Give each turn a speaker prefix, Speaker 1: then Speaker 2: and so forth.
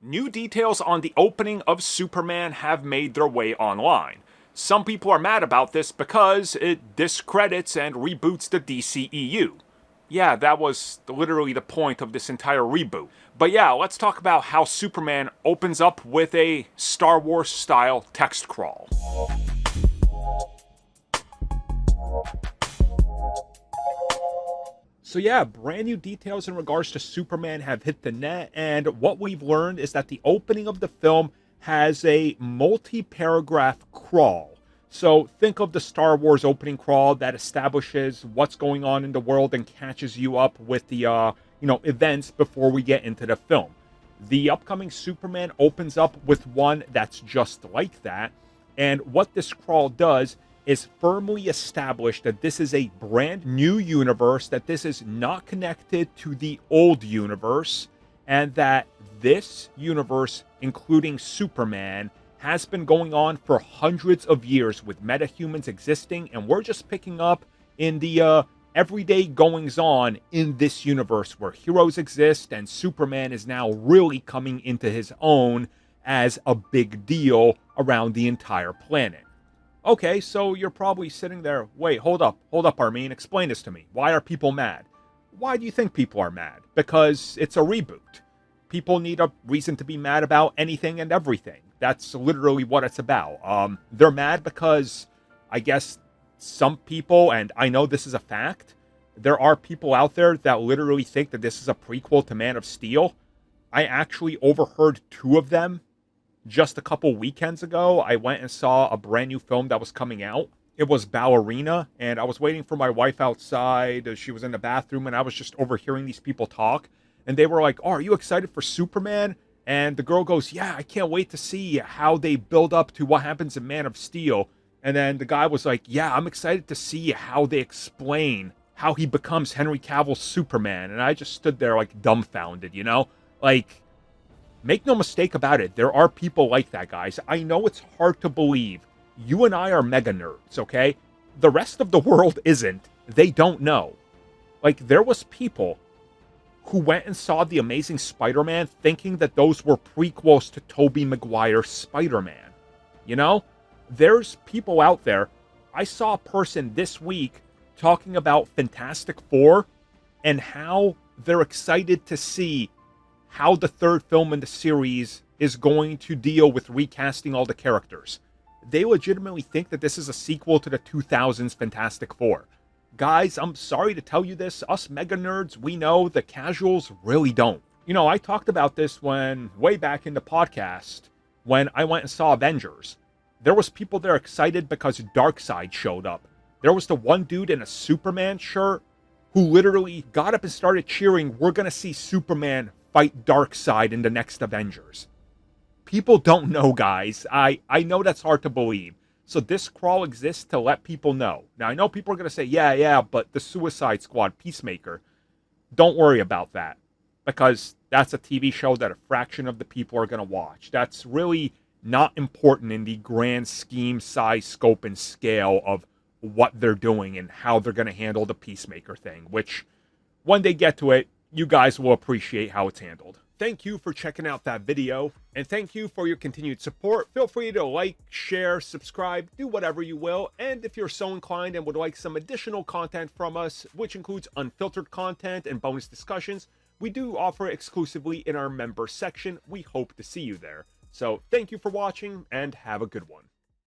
Speaker 1: New details on the opening of Superman have made their way online. Some people are mad about this because it discredits and reboots the DCEU. Yeah, that was literally the point of this entire reboot. But yeah, let's talk about how Superman opens up with a Star Wars-style text crawl. So yeah, brand new details in regards to Superman have hit the net, and what we've learned is that the opening of the film has a multi-paragraph crawl. So think of the Star Wars opening crawl that establishes what's going on in the world and catches you up with the events before we get into the film. The upcoming Superman opens up with one that's just like that, and what this crawl does is firmly establish that this is a brand new universe, that this is not connected to the old universe, and that this universe, including Superman, has been going on for hundreds of years with metahumans existing, and we're just picking up in the everyday goings-on in this universe where heroes exist, and Superman is now really coming into his own as a big deal around the entire planet. Okay, so you're probably sitting there, wait, hold up, Armin, explain this to me. Why are people mad? Why do you think people are mad? Because it's a reboot. People need a reason to be mad about anything and everything. That's literally what it's about. They're mad because, I guess, some people, and I know this is a fact, there are people out there that literally think that this is a prequel to Man of Steel. I actually overheard two of them just a couple weekends ago. I went and saw a brand new film that was coming out. It was Ballerina, and I was waiting for my wife outside. She was in the bathroom, and I was just overhearing these people talk. And they were like, oh, are you excited for Superman? And the girl goes, yeah, I can't wait to see how they build up to what happens in Man of Steel. And then the guy was like, yeah, I'm excited to see how they explain how he becomes Henry Cavill's Superman. And I just stood there like dumbfounded, you know? Like, make no mistake about it, there are people like that, guys. I know it's hard to believe. You and I are mega nerds, okay? The rest of the world isn't. They don't know. Like, there was people who went and saw The Amazing Spider-Man thinking that those were prequels to Tobey Maguire's Spider-Man. You know? There's people out there. I saw a person this week talking about Fantastic Four and how they're excited to see how the third film in the series is going to deal with recasting all the characters. They legitimately think that this is a sequel to the 2000s Fantastic Four. Guys, I'm sorry to tell you this, us mega nerds, we know, the casuals really don't. You know, I talked about this way back in the podcast, when I went and saw Avengers. There was people there excited because Darkseid showed up. There was the one dude in a Superman shirt who literally got up and started cheering, we're gonna see Superman fight Darkseid in the next Avengers. People don't know, guys. I know that's hard to believe. So this crawl exists to let people know. Now, I know people are going to say, yeah, but the Suicide Squad, Peacemaker. Don't worry about that. Because that's a TV show that a fraction of the people are going to watch. That's really not important in the grand scheme, size, scope, and scale of what they're doing and how they're going to handle the Peacemaker thing. Which, when they get to it, you guys will appreciate how it's handled. Thank you for checking out that video, and thank you for your continued support. Feel free to like, share, subscribe, do whatever you will, and if you're so inclined and would like some additional content from us, which includes unfiltered content and bonus discussions, we do offer it exclusively in our member section. We hope to see you there. So thank you for watching, and have a good one.